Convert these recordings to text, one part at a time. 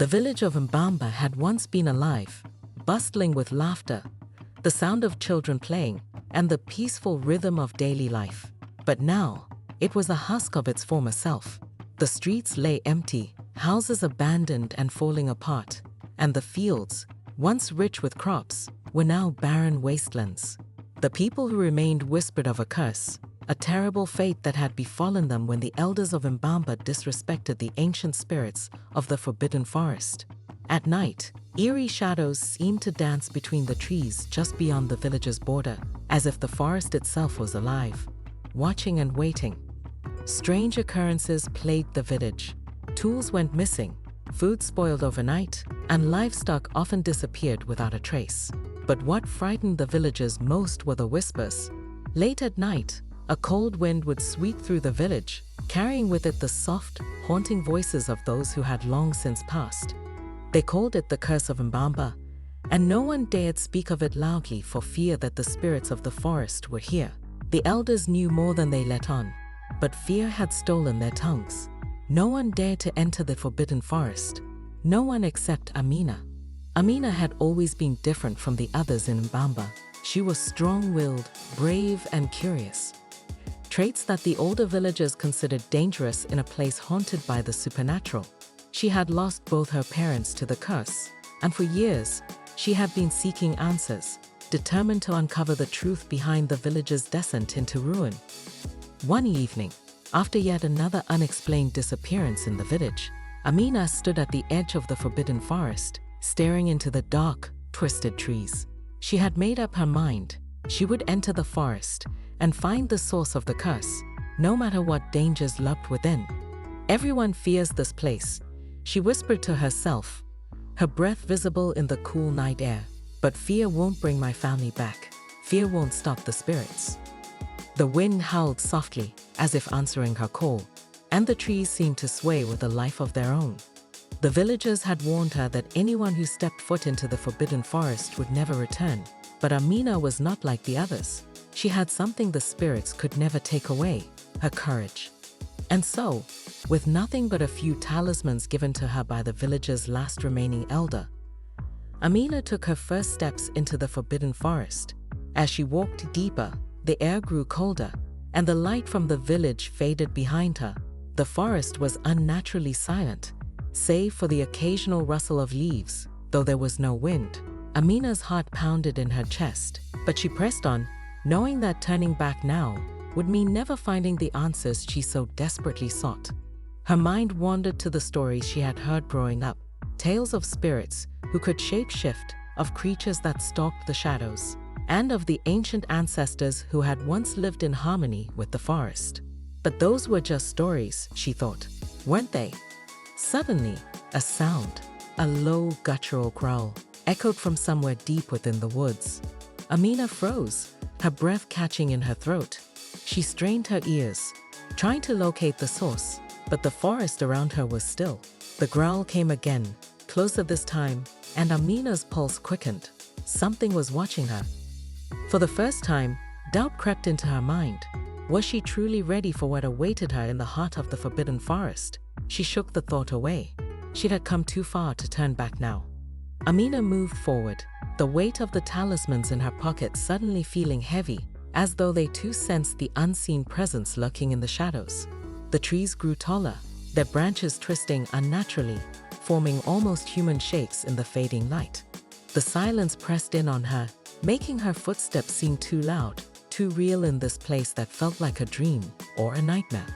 The village of Mbamba had once been alive, bustling with laughter, the sound of children playing, and the peaceful rhythm of daily life. But now, it was a husk of its former self. The streets lay empty, houses abandoned and falling apart, and the fields, once rich with crops, were now barren wastelands. The people who remained whispered of a curse, a terrible fate that had befallen them when the elders of Mbamba disrespected the ancient spirits of the forbidden forest. At night, eerie shadows seemed to dance between the trees just beyond the village's border, as if the forest itself was alive, watching and waiting. Strange occurrences plagued the village. Tools went missing, food spoiled overnight, and livestock often disappeared without a trace. But what frightened the villagers most were the whispers. Late at night, a cold wind would sweep through the village, carrying with it the soft, haunting voices of those who had long since passed. They called it the curse of Mbamba, and no one dared speak of it loudly for fear that the spirits of the forest were here. The elders knew more than they let on, but fear had stolen their tongues. No one dared to enter the forbidden forest. No one except Amina. Amina had always been different from the others in Mbamba. She was strong-willed, brave, and curious. Traits that the older villagers considered dangerous in a place haunted by the supernatural. She had lost both her parents to the curse, and for years, she had been seeking answers, determined to uncover the truth behind the village's descent into ruin. One evening, after yet another unexplained disappearance in the village, Amina stood at the edge of the forbidden forest, staring into the dark, twisted trees. She had made up her mind. She would enter the forest and find the source of the curse, no matter what dangers lurked within. Everyone fears this place, she whispered to herself, her breath visible in the cool night air. But fear won't bring my family back. Fear won't stop the spirits. The wind howled softly, as if answering her call, and the trees seemed to sway with a life of their own. The villagers had warned her that anyone who stepped foot into the forbidden forest would never return. But Amina was not like the others. She had something the spirits could never take away, her courage. And so, with nothing but a few talismans given to her by the village's last remaining elder, Amina took her first steps into the forbidden forest. As she walked deeper, the air grew colder, and the light from the village faded behind her. The forest was unnaturally silent, save for the occasional rustle of leaves, though there was no wind. Amina's heart pounded in her chest, but she pressed on, knowing that turning back now would mean never finding the answers she so desperately sought. Her mind wandered to the stories she had heard growing up, tales of spirits who could shape-shift, of creatures that stalked the shadows, and of the ancient ancestors who had once lived in harmony with the forest. But those were just stories, she thought, weren't they? Suddenly, a sound, a low guttural growl, echoed from somewhere deep within the woods. Amina froze, her breath catching in her throat. She strained her ears, trying to locate the source, but the forest around her was still. The growl came again, closer this time, and Amina's pulse quickened. Something was watching her. For the first time, doubt crept into her mind. Was she truly ready for what awaited her in the heart of the forbidden forest? She shook the thought away. She had come too far to turn back now. Amina moved forward, the weight of the talismans in her pocket suddenly feeling heavy, as though they too sensed the unseen presence lurking in the shadows. The trees grew taller, their branches twisting unnaturally, forming almost human shapes in the fading light. The silence pressed in on her, making her footsteps seem too loud, too real in this place that felt like a dream or a nightmare.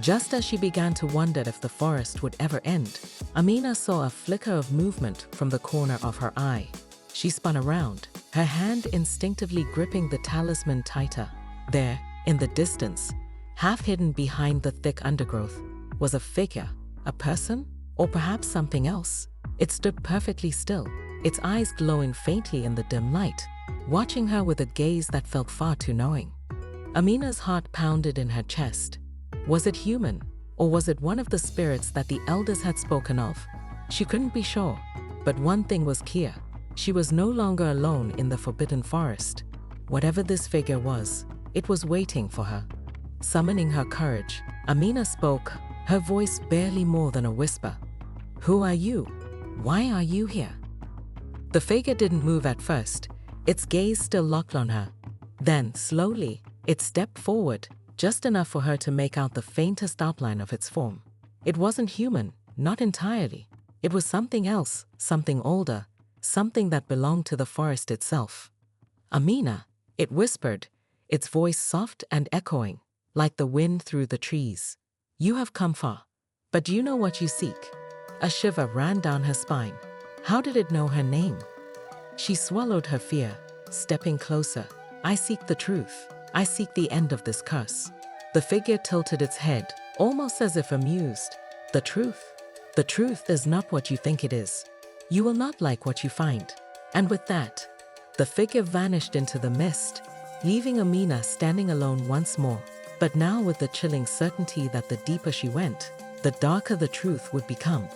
Just as she began to wonder if the forest would ever end, Amina saw a flicker of movement from the corner of her eye. She spun around, her hand instinctively gripping the talisman tighter. There, in the distance, half hidden behind the thick undergrowth, was a figure, a person, or perhaps something else. It stood perfectly still, its eyes glowing faintly in the dim light, watching her with a gaze that felt far too knowing. Amina's heart pounded in her chest. Was it human, or was it one of the spirits that the elders had spoken of? She couldn't be sure, but one thing was clear. She was no longer alone in the forbidden forest. Whatever this figure was, it was waiting for her. Summoning her courage, Amina spoke, her voice barely more than a whisper. Who are you? Why are you here? The figure didn't move at first, its gaze still locked on her. Then, slowly, it stepped forward, just enough for her to make out the faintest outline of its form. It wasn't human, not entirely. It was something else, something older, something that belonged to the forest itself. Amina, it whispered, its voice soft and echoing, like the wind through the trees. You have come far. But do you know what you seek? A shiver ran down her spine. How did it know her name? She swallowed her fear, stepping closer. I seek the truth. I seek the end of this curse. The figure tilted its head, almost as if amused. The truth? The truth is not what you think it is. You will not like what you find. And with that, the figure vanished into the mist, leaving Amina standing alone once more, but now with the chilling certainty that the deeper she went, the darker the truth would become.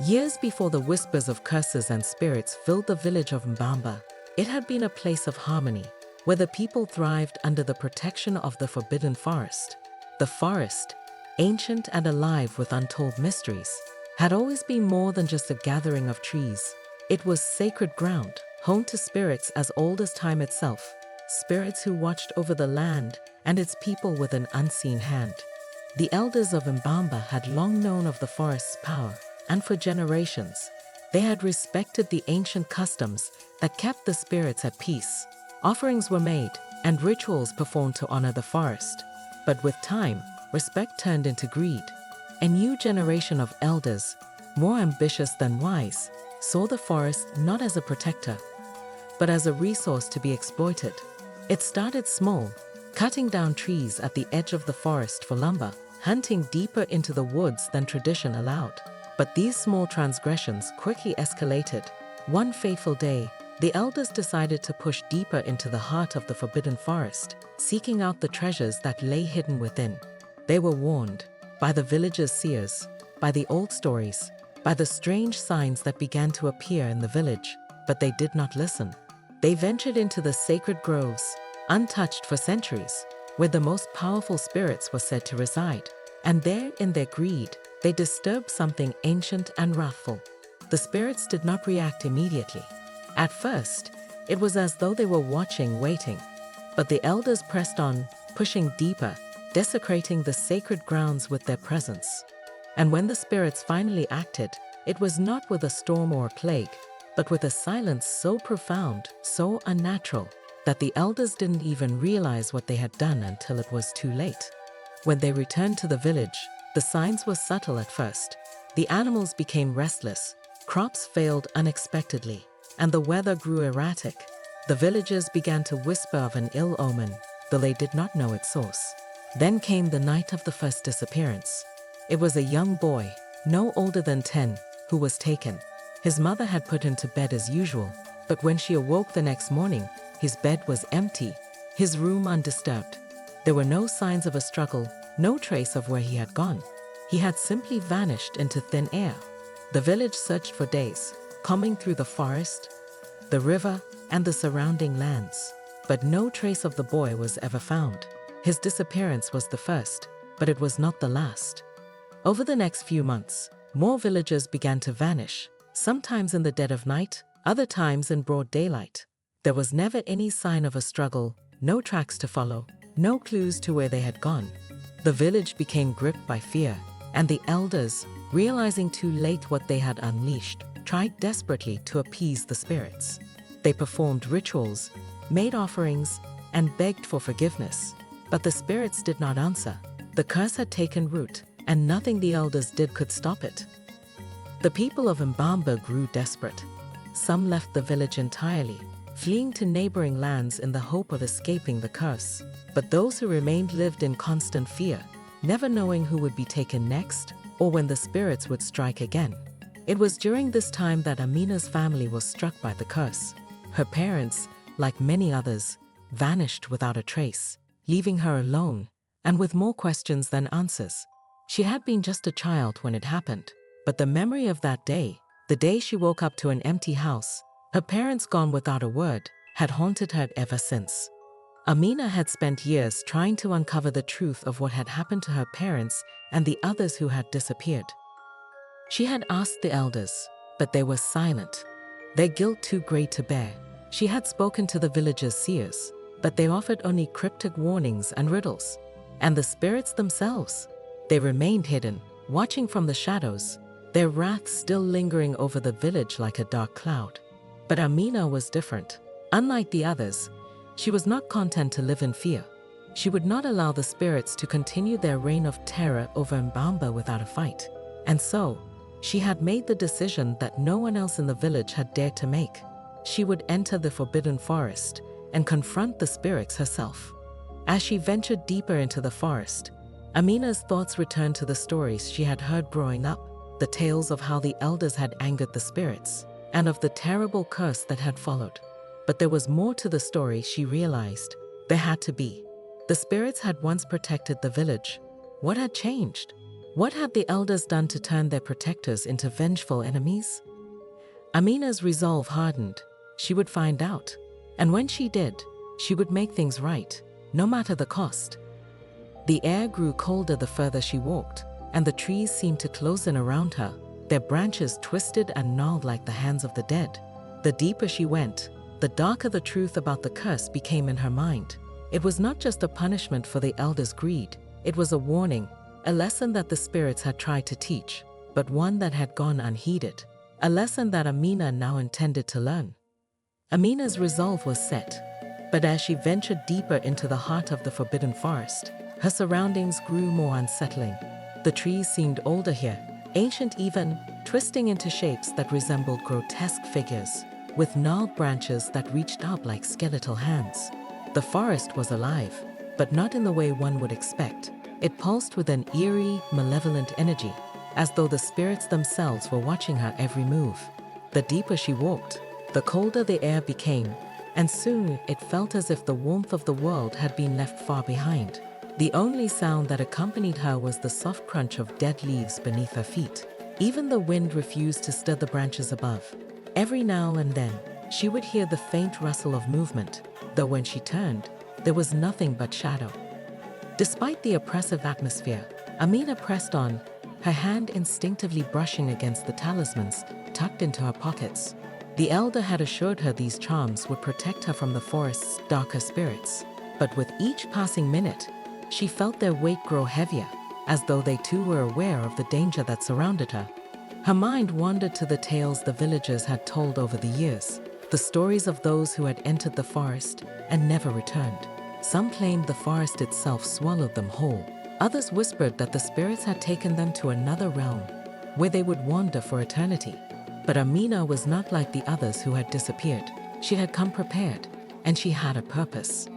Years before the whispers of curses and spirits filled the village of Mbamba, it had been a place of harmony, where the people thrived under the protection of the forbidden forest. The forest, ancient and alive with untold mysteries, had always been more than just a gathering of trees. It was sacred ground, home to spirits as old as time itself, spirits who watched over the land and its people with an unseen hand. The elders of Mbamba had long known of the forest's power, and for generations, they had respected the ancient customs that kept the spirits at peace. Offerings were made and rituals performed to honor the forest. But with time, respect turned into greed. A new generation of elders, more ambitious than wise, saw the forest not as a protector, but as a resource to be exploited. It started small, cutting down trees at the edge of the forest for lumber, hunting deeper into the woods than tradition allowed. But these small transgressions quickly escalated. One fateful day, the elders decided to push deeper into the heart of the forbidden forest, seeking out the treasures that lay hidden within. They were warned by the village's seers, by the old stories, by the strange signs that began to appear in the village, but they did not listen. They ventured into the sacred groves, untouched for centuries, where the most powerful spirits were said to reside. And there, in their greed, they disturbed something ancient and wrathful. The spirits did not react immediately. At first, it was as though they were watching, waiting. But the elders pressed on, pushing deeper, desecrating the sacred grounds with their presence. And when the spirits finally acted, it was not with a storm or a plague, but with a silence so profound, so unnatural, that the elders didn't even realize what they had done until it was too late. When they returned to the village, the signs were subtle at first. The animals became restless, crops failed unexpectedly, and the weather grew erratic. The villagers began to whisper of an ill omen, though they did not know its source. Then came the night of the first disappearance. It was a young boy, no older than 10, who was taken. His mother had put him to bed as usual, but when she awoke the next morning, his bed was empty, his room undisturbed. There were no signs of a struggle, no trace of where he had gone. He had simply vanished into thin air. The village searched for days, combing through the forest, the river, and the surrounding lands. But no trace of the boy was ever found. His disappearance was the first, but it was not the last. Over the next few months, more villagers began to vanish, sometimes in the dead of night, other times in broad daylight. There was never any sign of a struggle, no tracks to follow, no clues to where they had gone. The village became gripped by fear, and the elders, realizing too late what they had unleashed, tried desperately to appease the spirits. They performed rituals, made offerings, and begged for forgiveness. But the spirits did not answer. The curse had taken root, and nothing the elders did could stop it. The people of Mbamba grew desperate. Some left the village entirely, fleeing to neighboring lands in the hope of escaping the curse. But those who remained lived in constant fear, never knowing who would be taken next or when the spirits would strike again. It was during this time that Amina's family was struck by the curse. Her parents, like many others, vanished without a trace, leaving her alone and with more questions than answers. She had been just a child when it happened, but the memory of that day, the day she woke up to an empty house, her parents gone without a word, had haunted her ever since. Amina had spent years trying to uncover the truth of what had happened to her parents and the others who had disappeared. She had asked the elders, but they were silent, their guilt too great to bear. She had spoken to the villagers' seers, but they offered only cryptic warnings and riddles. And the spirits themselves, they remained hidden, watching from the shadows, their wrath still lingering over the village like a dark cloud. But Amina was different. Unlike the others, she was not content to live in fear. She would not allow the spirits to continue their reign of terror over Mbamba without a fight. And so, she had made the decision that no one else in the village had dared to make. She would enter the forbidden forest and confront the spirits herself. As she ventured deeper into the forest, Amina's thoughts returned to the stories she had heard growing up, the tales of how the elders had angered the spirits, and of the terrible curse that had followed. But there was more to the story, she realized. There had to be. The spirits had once protected the village. What had changed? What had the elders done to turn their protectors into vengeful enemies? Amina's resolve hardened. She would find out. And when she did, she would make things right, no matter the cost. The air grew colder the further she walked, and the trees seemed to close in around her, their branches twisted and gnarled like the hands of the dead. The deeper she went, the darker the truth about the curse became in her mind. It was not just a punishment for the elders' greed, it was a warning, a lesson that the spirits had tried to teach, but one that had gone unheeded, a lesson that Amina now intended to learn. Amina's resolve was set, but as she ventured deeper into the heart of the forbidden forest, her surroundings grew more unsettling. The trees seemed older here, ancient even, twisting into shapes that resembled grotesque figures, with gnarled branches that reached up like skeletal hands. The forest was alive, but not in the way one would expect. It pulsed with an eerie, malevolent energy, as though the spirits themselves were watching her every move. The deeper she walked, the colder the air became, and soon it felt as if the warmth of the world had been left far behind. The only sound that accompanied her was the soft crunch of dead leaves beneath her feet. Even the wind refused to stir the branches above. Every now and then, she would hear the faint rustle of movement, though when she turned, there was nothing but shadow. Despite the oppressive atmosphere, Amina pressed on, her hand instinctively brushing against the talismans tucked into her pockets. The elder had assured her these charms would protect her from the forest's darker spirits. But with each passing minute, she felt their weight grow heavier, as though they too were aware of the danger that surrounded her. Her mind wandered to the tales the villagers had told over the years, the stories of those who had entered the forest and never returned. Some claimed the forest itself swallowed them whole. Others whispered that the spirits had taken them to another realm, where they would wander for eternity. But Amina was not like the others who had disappeared. She had come prepared, and she had a purpose.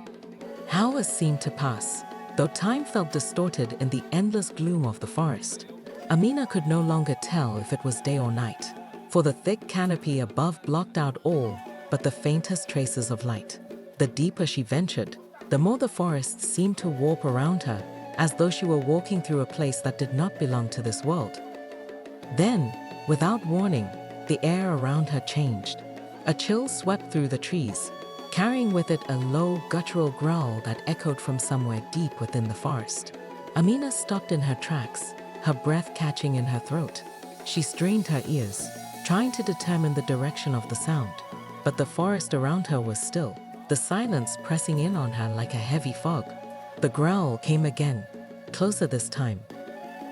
Hours seemed to pass, though time felt distorted in the endless gloom of the forest. Amina could no longer tell if it was day or night, for the thick canopy above blocked out all but the faintest traces of light. The deeper she ventured, the more the forest seemed to warp around her, as though she were walking through a place that did not belong to this world. Then, without warning, the air around her changed. A chill swept through the trees, carrying with it a low, guttural growl that echoed from somewhere deep within the forest. Amina stopped in her tracks, her breath catching in her throat. She strained her ears, trying to determine the direction of the sound. But the forest around her was still, the silence pressing in on her like a heavy fog. The growl came again, closer this time.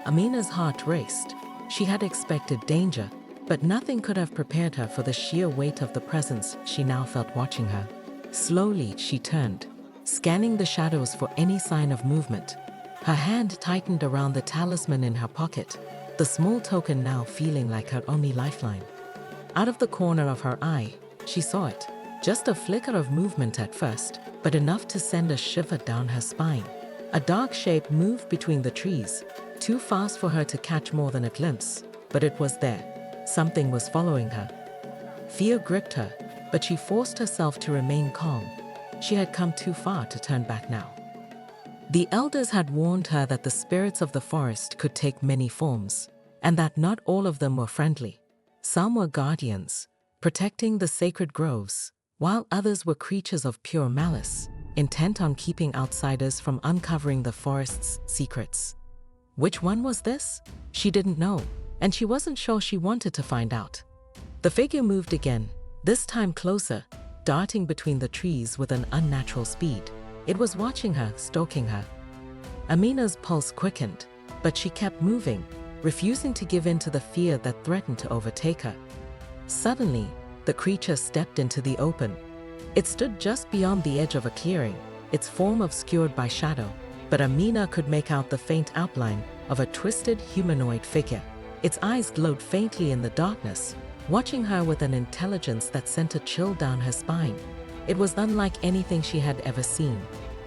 Amina's heart raced. She had expected danger, but nothing could have prepared her for the sheer weight of the presence she now felt watching her. Slowly, she turned, scanning the shadows for any sign of movement. Her hand tightened around the talisman in her pocket, the small token now feeling like her only lifeline. Out of the corner of her eye, she saw it. Just a flicker of movement at first, but enough to send a shiver down her spine. A dark shape moved between the trees, too fast for her to catch more than a glimpse, but it was there. Something was following her. Fear gripped her, but she forced herself to remain calm. She had come too far to turn back now. The elders had warned her that the spirits of the forest could take many forms, and that not all of them were friendly. Some were guardians, protecting the sacred groves, while others were creatures of pure malice, intent on keeping outsiders from uncovering the forest's secrets. Which one was this? She didn't know, and she wasn't sure she wanted to find out. The figure moved again, this time closer, darting between the trees with an unnatural speed. It was watching her, stalking her. Amina's pulse quickened, but she kept moving, refusing to give in to the fear that threatened to overtake her. Suddenly, the creature stepped into the open. It stood just beyond the edge of a clearing, its form obscured by shadow, but Amina could make out the faint outline of a twisted humanoid figure. Its eyes glowed faintly in the darkness, watching her with an intelligence that sent a chill down her spine. It was unlike anything she had ever seen,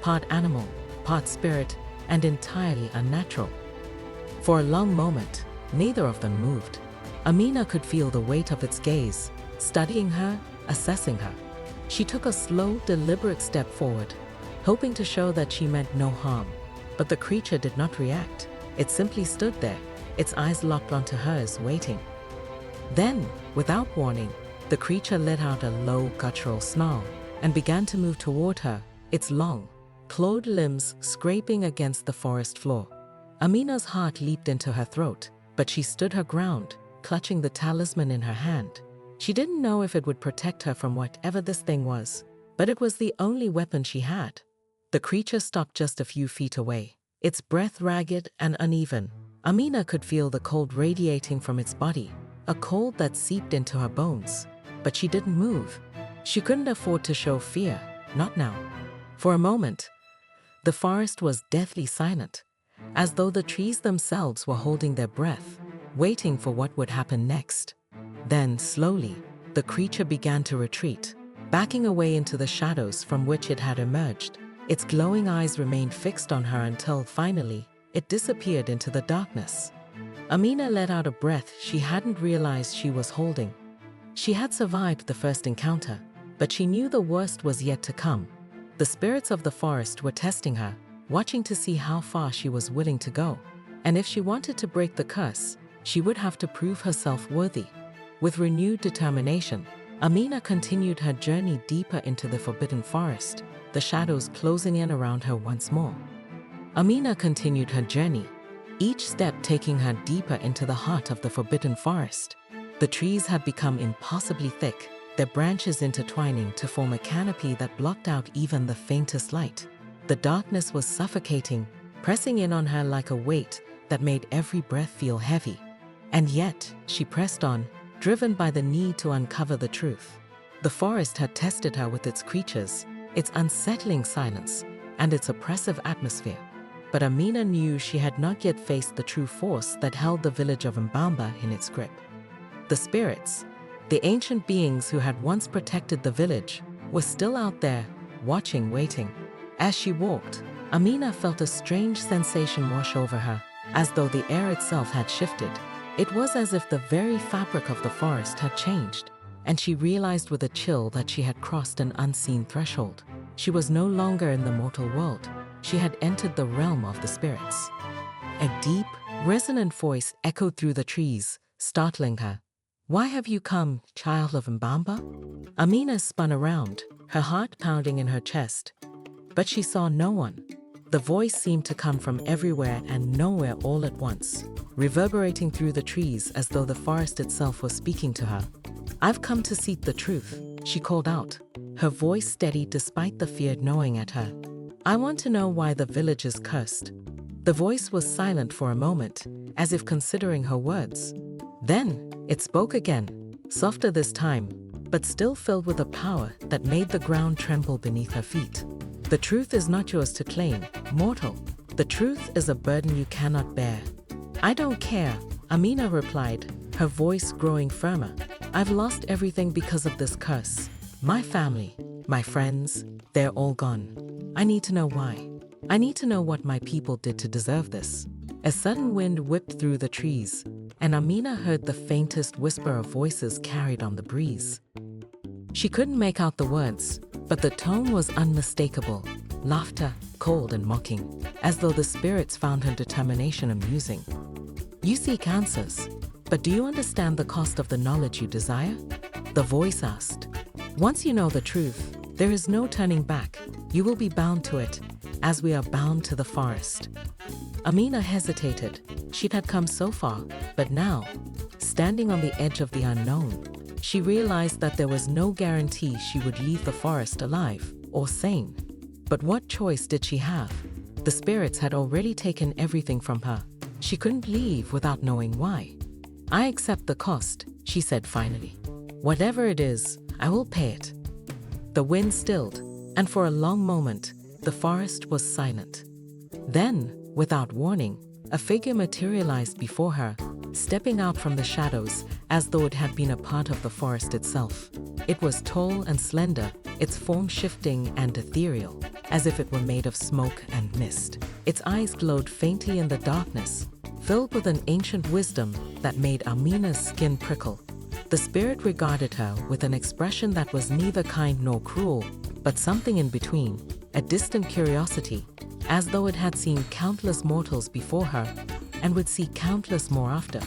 part animal, part spirit, and entirely unnatural. For a long moment, neither of them moved. Amina could feel the weight of its gaze, studying her, assessing her. She took a slow, deliberate step forward, hoping to show that she meant no harm. But the creature did not react. It simply stood there, its eyes locked onto hers, waiting. Then, without warning, the creature let out a low, guttural snarl and began to move toward her, its long, clawed limbs scraping against the forest floor. Amina's heart leaped into her throat, but she stood her ground, clutching the talisman in her hand. She didn't know if it would protect her from whatever this thing was, but it was the only weapon she had. The creature stopped just a few feet away, its breath ragged and uneven. Amina could feel the cold radiating from its body, a cold that seeped into her bones. But she didn't move. She couldn't afford to show fear, not now. For a moment, the forest was deathly silent, as though the trees themselves were holding their breath, waiting for what would happen next. Then, slowly, the creature began to retreat, backing away into the shadows from which it had emerged. Its glowing eyes remained fixed on her until, finally, it disappeared into the darkness. Amina let out a breath she hadn't realized she was holding. She had survived the first encounter, but she knew the worst was yet to come. The spirits of the forest were testing her, watching to see how far she was willing to go. And if she wanted to break the curse, she would have to prove herself worthy. With renewed determination, Amina continued her journey deeper into the forbidden forest, the shadows closing in around her once more. Amina continued her journey, each step taking her deeper into the heart of the forbidden forest. The trees had become impossibly thick, their branches intertwining to form a canopy that blocked out even the faintest light. The darkness was suffocating, pressing in on her like a weight that made every breath feel heavy. And yet, she pressed on, driven by the need to uncover the truth. The forest had tested her with its creatures, its unsettling silence, and its oppressive atmosphere. But Amina knew she had not yet faced the true force that held the village of Mbamba in its grip. The spirits, the ancient beings who had once protected the village, were still out there, watching, waiting. As she walked, Amina felt a strange sensation wash over her, as though the air itself had shifted. It was as if the very fabric of the forest had changed, and she realized with a chill that she had crossed an unseen threshold. She was no longer in the mortal world. She had entered the realm of the spirits. A deep, resonant voice echoed through the trees, startling her. "Why have you come, child of Mbamba?" Amina spun around, her heart pounding in her chest. But she saw no one. The voice seemed to come from everywhere and nowhere all at once, reverberating through the trees as though the forest itself was speaking to her. "I've come to seek the truth," she called out, her voice steady despite the fear gnawing at her. "I want to know why the village is cursed." The voice was silent for a moment, as if considering her words. Then, it spoke again, softer this time, but still filled with a power that made the ground tremble beneath her feet. "The truth is not yours to claim, mortal. The truth is a burden you cannot bear." "I don't care," Amina replied, her voice growing firmer. "I've lost everything because of this curse. My family, my friends, they're all gone. I need to know why. I need to know what my people did to deserve this." A sudden wind whipped through the trees, and Amina heard the faintest whisper of voices carried on the breeze. She couldn't make out the words, but the tone was unmistakable, laughter, cold and mocking, as though the spirits found her determination amusing. "You seek answers, but do you understand the cost of the knowledge you desire?" the voice asked. "Once you know the truth, there is no turning back. You will be bound to it, as we are bound to the forest." Amina hesitated. She had come so far, but now, standing on the edge of the unknown, she realized that there was no guarantee she would leave the forest alive or sane. But what choice did she have? The spirits had already taken everything from her. She couldn't leave without knowing why. "I accept the cost," she said finally. "Whatever it is, I will pay it." The wind stilled, and for a long moment, the forest was silent. Then, without warning, a figure materialized before her, stepping out from the shadows as though it had been a part of the forest itself. It was tall and slender, its form shifting and ethereal, as if it were made of smoke and mist. Its eyes glowed faintly in the darkness, filled with an ancient wisdom that made Amina's skin prickle. The spirit regarded her with an expression that was neither kind nor cruel, but something in between, a distant curiosity, as though it had seen countless mortals before her and would see countless more after.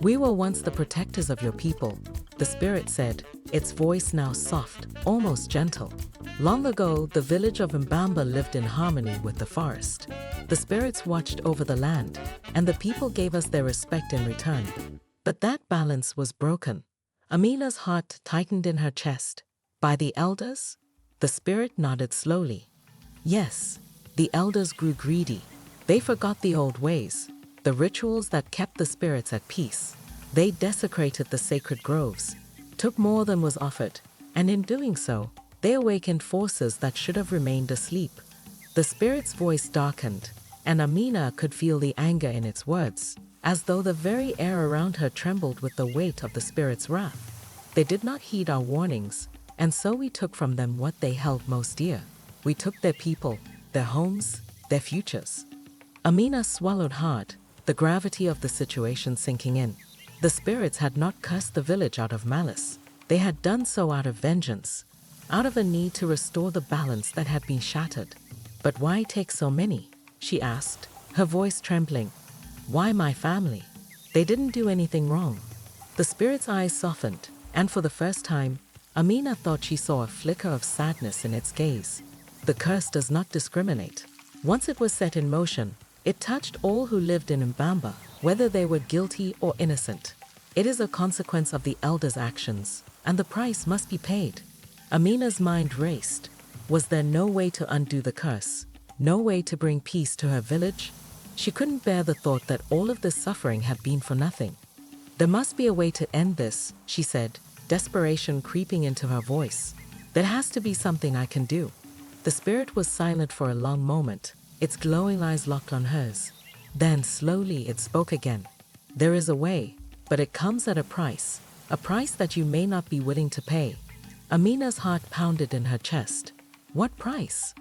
"We were once the protectors of your people," the spirit said, its voice now soft, almost gentle. "Long ago, the village of Mbamba lived in harmony with the forest. The spirits watched over the land, and the people gave us their respect in return. But that balance was broken." Amina's heart tightened in her chest. "By the elders?" The spirit nodded slowly. "Yes, the elders grew greedy. They forgot the old ways, the rituals that kept the spirits at peace. They desecrated the sacred groves, took more than was offered, and in doing so, they awakened forces that should have remained asleep." The spirit's voice darkened, and Amina could feel the anger in its words, as though the very air around her trembled with the weight of the spirit's wrath. "They did not heed our warnings, and so we took from them what they held most dear. We took their people, their homes, their futures." Amina swallowed hard, the gravity of the situation sinking in. The spirits had not cursed the village out of malice. They had done so out of vengeance, out of a need to restore the balance that had been shattered. "But why take so many?" she asked, her voice trembling. "Why my family? They didn't do anything wrong." The spirit's eyes softened, and for the first time, Amina thought she saw a flicker of sadness in its gaze. "The curse does not discriminate. Once it was set in motion, it touched all who lived in Mbamba, whether they were guilty or innocent. It is a consequence of the elders' actions, and the price must be paid." Amina's mind raced. Was there no way to undo the curse? No way to bring peace to her village? She couldn't bear the thought that all of this suffering had been for nothing. "There must be a way to end this," she said, desperation creeping into her voice. "There has to be something I can do." The spirit was silent for a long moment, its glowing eyes locked on hers. Then slowly it spoke again. "There is a way, but it comes at a price that you may not be willing to pay." Amina's heart pounded in her chest. What price?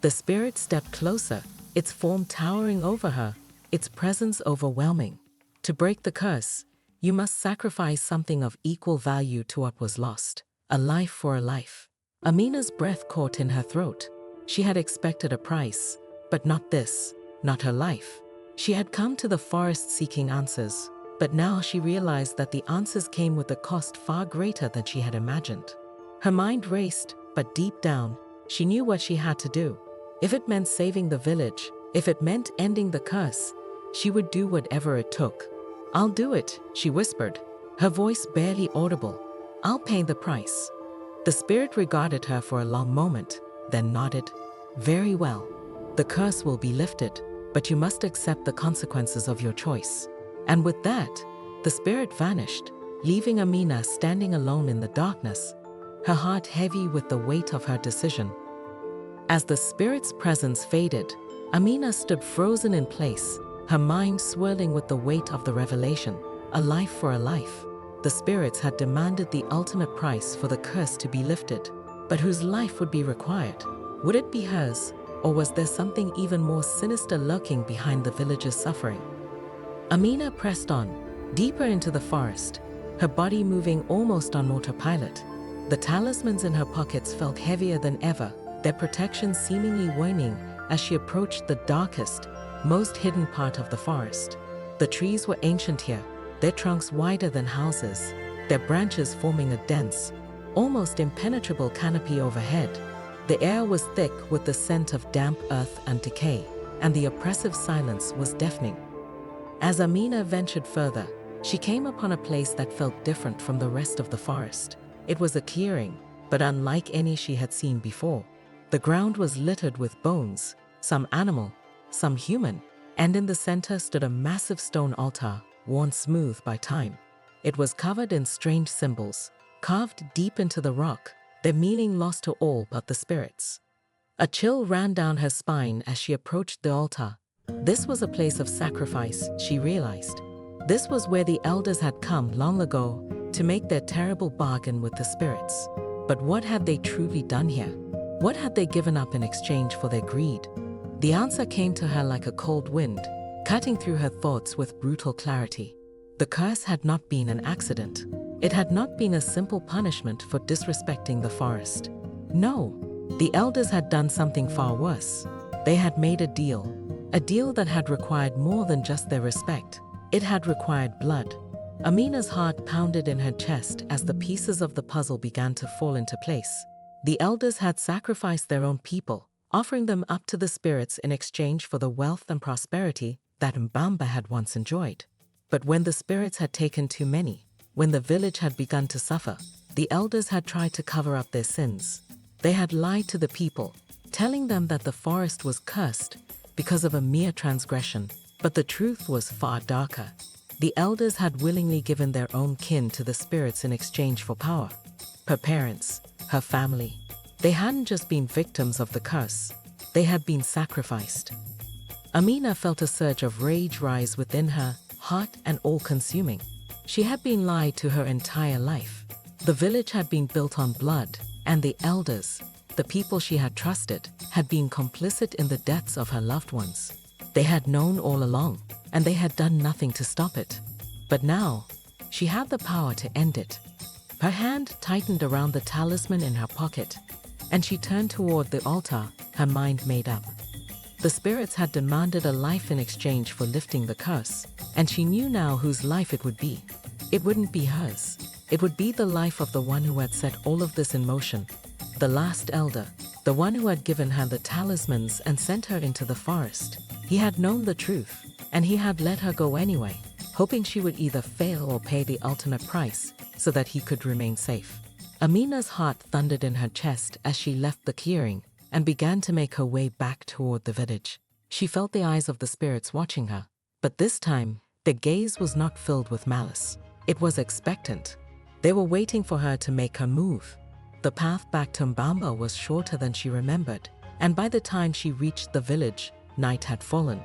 The spirit stepped closer, its form towering over her, its presence overwhelming. "To break the curse, you must sacrifice something of equal value to what was lost. A life for a life." Amina's breath caught in her throat. She had expected a price, but not this, not her life. She had come to the forest seeking answers, but now she realized that the answers came with a cost far greater than she had imagined. Her mind raced, but deep down, she knew what she had to do. If it meant saving the village, if it meant ending the curse, she would do whatever it took. "I'll do it," she whispered, her voice barely audible. "I'll pay the price." The spirit regarded her for a long moment, then nodded. "Very well. The curse will be lifted, but you must accept the consequences of your choice." And with that, the spirit vanished, leaving Amina standing alone in the darkness, her heart heavy with the weight of her decision. As the spirit's presence faded, Amina stood frozen in place, her mind swirling with the weight of the revelation. A life for a life. The spirits had demanded the ultimate price for the curse to be lifted, but whose life would be required? Would it be hers, or was there something even more sinister lurking behind the village's suffering? Amina pressed on, deeper into the forest, her body moving almost on autopilot. The talismans in her pockets felt heavier than ever, their protection seemingly waning as she approached the darkest, most hidden part of the forest. The trees were ancient here, their trunks wider than houses, their branches forming a dense, almost impenetrable canopy overhead. The air was thick with the scent of damp earth and decay. and the oppressive silence was deafening. As Amina ventured further, she came upon a place that felt different from the rest of the forest. It was a clearing, but unlike any she had seen before. The ground was littered with bones, some animal, some human, and in the center stood a massive stone altar, worn smooth by time. It was covered in strange symbols, carved deep into the rock, their meaning lost to all but the spirits. A chill ran down her spine as she approached the altar. This was a place of sacrifice, she realized. This was where the elders had come long ago to make their terrible bargain with the spirits. But what had they truly done here? What had they given up in exchange for their greed? The answer came to her like a cold wind, cutting through her thoughts with brutal clarity. The curse had not been an accident. It had not been a simple punishment for disrespecting the forest. No, the elders had done something far worse. They had made a deal that had required more than just their respect. It had required blood. Amina's heart pounded in her chest as the pieces of the puzzle began to fall into place. The elders had sacrificed their own people, offering them up to the spirits in exchange for the wealth and prosperity that Mbamba had once enjoyed. But when the spirits had taken too many, when the village had begun to suffer, the elders had tried to cover up their sins. They had lied to the people, telling them that the forest was cursed because of a mere transgression. But the truth was far darker. The elders had willingly given their own kin to the spirits in exchange for power. Her parents, her family. They hadn't just been victims of the curse, they had been sacrificed. Amina felt a surge of rage rise within her, hot and all-consuming. She had been lied to her entire life. The village had been built on blood, and the elders, the people she had trusted, had been complicit in the deaths of her loved ones. They had known all along, and they had done nothing to stop it. But now, she had the power to end it. Her hand tightened around the talisman in her pocket, and she turned toward the altar, her mind made up. The spirits had demanded a life in exchange for lifting the curse, and she knew now whose life it would be. It wouldn't be hers. It would be the life of the one who had set all of this in motion. The last elder, the one who had given her the talismans and sent her into the forest. He had known the truth, and he had let her go anyway, hoping she would either fail or pay the ultimate price so that he could remain safe. Amina's heart thundered in her chest as she left the clearing and began to make her way back toward the village. She felt the eyes of the spirits watching her, but this time, their gaze was not filled with malice. It was expectant. They were waiting for her to make her move. The path back to Mbamba was shorter than she remembered, and by the time she reached the village, night had fallen.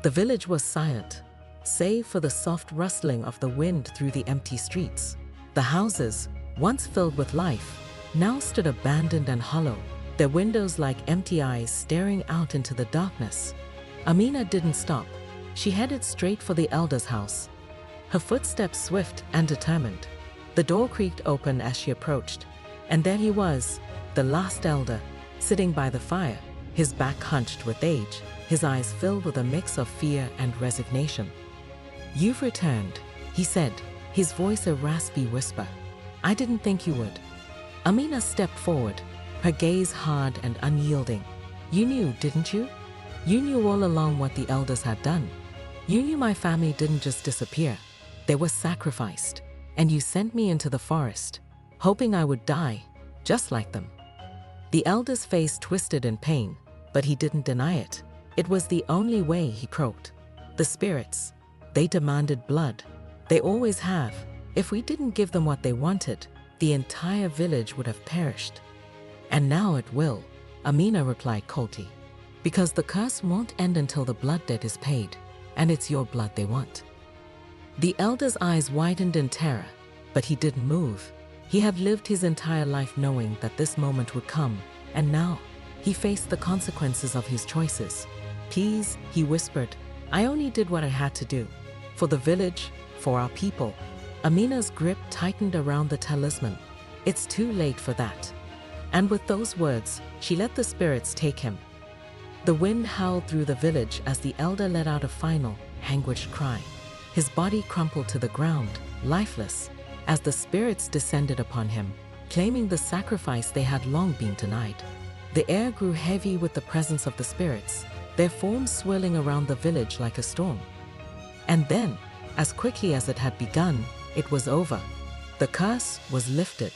The village was silent, save for the soft rustling of the wind through the empty streets. The houses, once filled with life, now stood abandoned and hollow, their windows like empty eyes staring out into the darkness. Amina didn't stop. She headed straight for the elder's house, her footsteps swift and determined. The door creaked open as she approached, and there he was, the last elder, sitting by the fire, his back hunched with age, his eyes filled with a mix of fear and resignation. "You've returned," he said, his voice a raspy whisper. "I didn't think you would." Amina stepped forward, her gaze hard and unyielding. "You knew, didn't you? You knew all along what the elders had done. You knew my family didn't just disappear. They were sacrificed, and you sent me into the forest, hoping I would die, just like them." The elder's face twisted in pain, but he didn't deny it. It was the only way, he croaked. "The spirits, they demanded blood. They always have. If we didn't give them what they wanted, the entire village would have perished. And now it will," Amina replied coldly. "Because the curse won't end until the blood debt is paid, and it's your blood they want." The elder's eyes widened in terror, but he didn't move. He had lived his entire life knowing that this moment would come, and now he faced the consequences of his choices. "Please," he whispered, "I only did what I had to do. For the village, for our people." Amina's grip tightened around the talisman. "It's too late for that." And with those words, she let the spirits take him. The wind howled through the village as the elder let out a final, anguished cry. His body crumpled to the ground, lifeless, as the spirits descended upon him, claiming the sacrifice they had long been denied. The air grew heavy with the presence of the spirits, their forms swirling around the village like a storm. And then, as quickly as it had begun, it was over. The curse was lifted.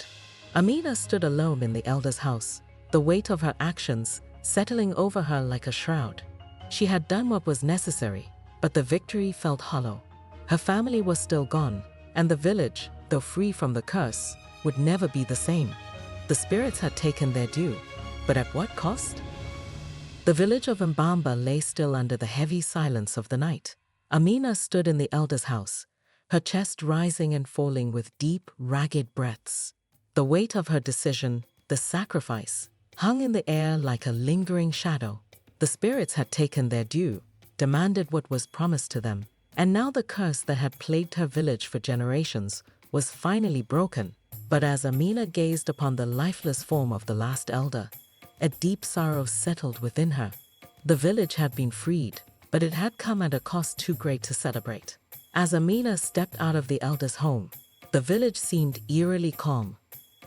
Amina stood alone in the elder's house, the weight of her actions settling over her like a shroud. She had done what was necessary, but the victory felt hollow. Her family was still gone, and the village, though free from the curse, would never be the same. The spirits had taken their due, but at what cost? The village of Mbamba lay still under the heavy silence of the night. Amina stood in the elder's house, her chest rising and falling with deep, ragged breaths. The weight of her decision, the sacrifice, hung in the air like a lingering shadow. The spirits had taken their due, demanded what was promised to them, and now the curse that had plagued her village for generations was finally broken. But as Amina gazed upon the lifeless form of the last elder, a deep sorrow settled within her. The village had been freed, but it had come at a cost too great to celebrate. As Amina stepped out of the elder's home, the village seemed eerily calm.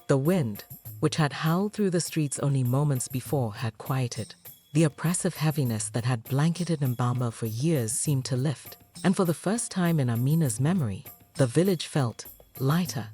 The wind, which had howled through the streets only moments before, had quieted. The oppressive heaviness that had blanketed Mbamba for years seemed to lift, and for the first time in Amina's memory, the village felt lighter.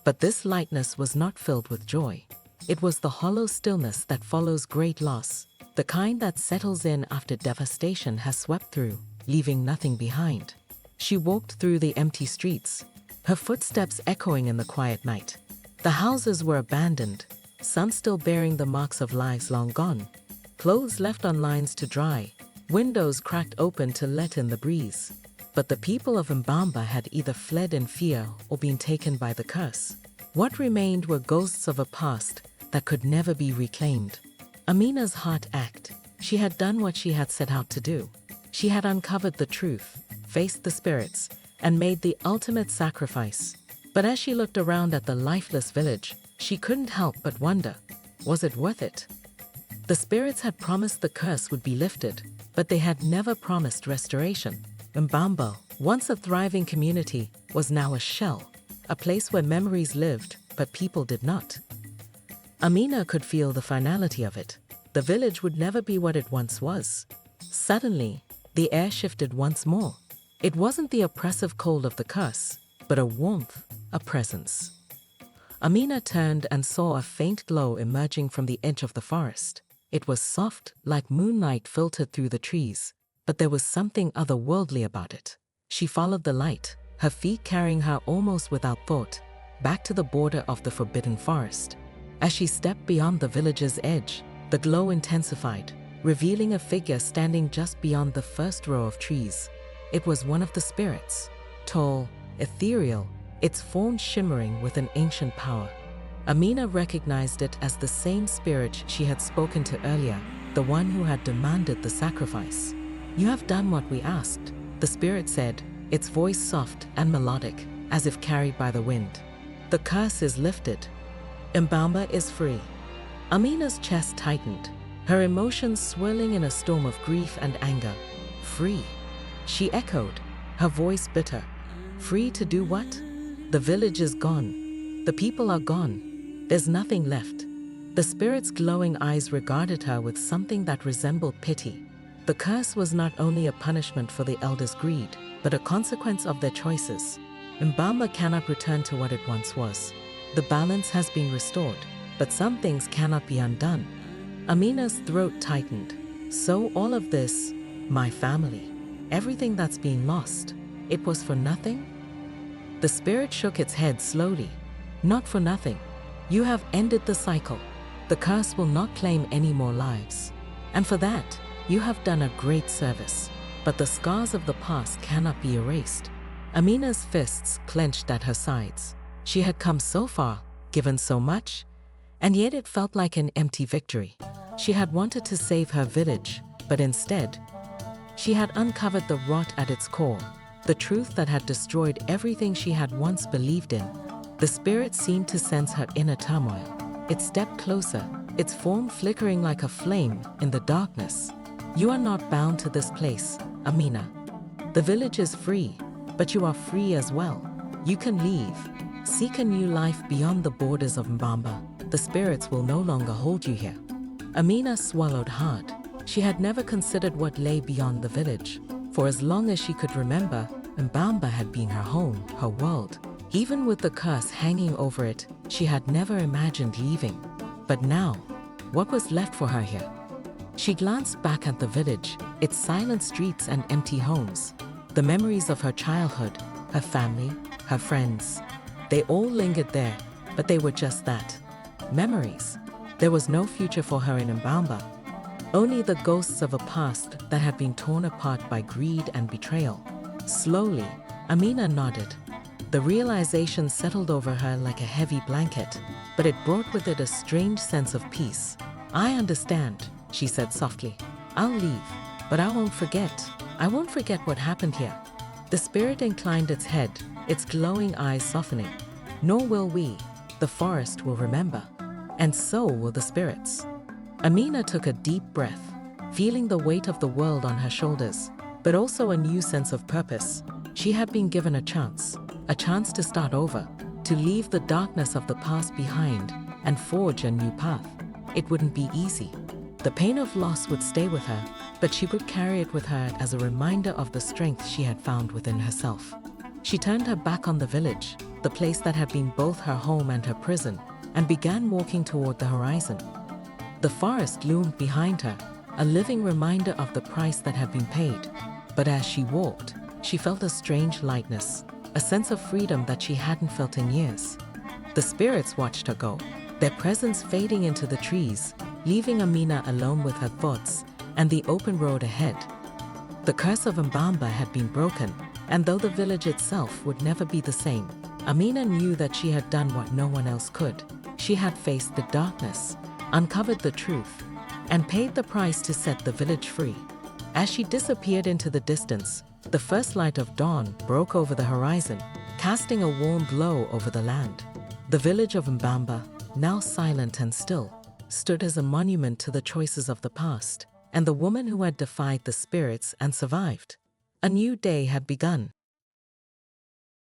But this lightness was not filled with joy. It was the hollow stillness that follows great loss, the kind that settles in after devastation has swept through, leaving nothing behind. She walked through the empty streets, her footsteps echoing in the quiet night. The houses were abandoned, some still bearing the marks of lives long gone, clothes left on lines to dry, windows cracked open to let in the breeze. But the people of Mbamba had either fled in fear or been taken by the curse. What remained were ghosts of a past that could never be reclaimed. Amina's heart ached. She had done what she had set out to do. She had uncovered the truth, faced the spirits, and made the ultimate sacrifice. But as she looked around at the lifeless village, she couldn't help but wonder, was it worth it? The spirits had promised the curse would be lifted, but they had never promised restoration. Mbamba, once a thriving community, was now a shell, a place where memories lived, but people did not. Amina could feel the finality of it. The village would never be what it once was. Suddenly, the air shifted once more. It wasn't the oppressive cold of the curse, but a warmth, a presence. Amina turned and saw a faint glow emerging from the edge of the forest. It was soft, like moonlight filtered through the trees, but there was something otherworldly about it. She followed the light, her feet carrying her almost without thought, back to the border of the forbidden forest. As she stepped beyond the village's edge, the glow intensified, revealing a figure standing just beyond the first row of trees. It was one of the spirits, tall, ethereal, its form shimmering with an ancient power. Amina recognized it as the same spirit she had spoken to earlier, the one who had demanded the sacrifice. "You have done what we asked," the spirit said, its voice soft and melodic, as if carried by the wind. "The curse is lifted. Mbamba is free." Amina's chest tightened, her emotions swirling in a storm of grief and anger. "Free," she echoed, her voice bitter. "Free to do what? The village is gone. The people are gone. There's nothing left." The spirit's glowing eyes regarded her with something that resembled pity. The curse was not only a punishment for the elders' greed, but a consequence of their choices. Mbamba cannot return to what it once was. The balance has been restored, but some things cannot be undone. Amina's throat tightened. So all of this, my family, everything that's been lost, it was for nothing? The spirit shook its head slowly. "Not for nothing. You have ended the cycle. The curse will not claim any more lives. And for that, you have done a great service. But the scars of the past cannot be erased." Amina's fists clenched at her sides. She had come so far, given so much, and yet it felt like an empty victory. She had wanted to save her village, but instead, she had uncovered the rot at its core, the truth that had destroyed everything she had once believed in. The spirit seemed to sense her inner turmoil. It stepped closer, its form flickering like a flame in the darkness. "You are not bound to this place, Amina. The village is free, but you are free as well. You can leave. Seek a new life beyond the borders of Mbamba. The spirits will no longer hold you here." Amina swallowed hard. She had never considered what lay beyond the village. For as long as she could remember, Mbamba had been her home, her world. Even with the curse hanging over it, she had never imagined leaving. But now, what was left for her here? She glanced back at the village, its silent streets and empty homes. The memories of her childhood, her family, her friends. They all lingered there, but they were just that. Memories. There was no future for her in Mbamba. Only the ghosts of a past that had been torn apart by greed and betrayal. Slowly, Amina nodded. The realization settled over her like a heavy blanket, but it brought with it a strange sense of peace. "I understand," she said softly. "I'll leave, but I won't forget. I won't forget what happened here." The spirit inclined its head, its glowing eyes softening. "Nor will we. The forest will remember. And so will the spirits." Amina took a deep breath, feeling the weight of the world on her shoulders, but also a new sense of purpose. She had been given a chance to start over, to leave the darkness of the past behind and forge a new path. It wouldn't be easy. The pain of loss would stay with her, but she would carry it with her as a reminder of the strength she had found within herself. She turned her back on the village, the place that had been both her home and her prison, and began walking toward the horizon. The forest loomed behind her, a living reminder of the price that had been paid. But as she walked, she felt a strange lightness, a sense of freedom that she hadn't felt in years. The spirits watched her go, their presence fading into the trees, leaving Amina alone with her thoughts and the open road ahead. The curse of Mbamba had been broken, and though the village itself would never be the same, Amina knew that she had done what no one else could. She had faced the darkness, uncovered the truth, and paid the price to set the village free. As she disappeared into the distance, the first light of dawn broke over the horizon, casting a warm glow over the land. The village of Mbamba, now silent and still, stood as a monument to the choices of the past and the woman who had defied the spirits and survived. A new day had begun.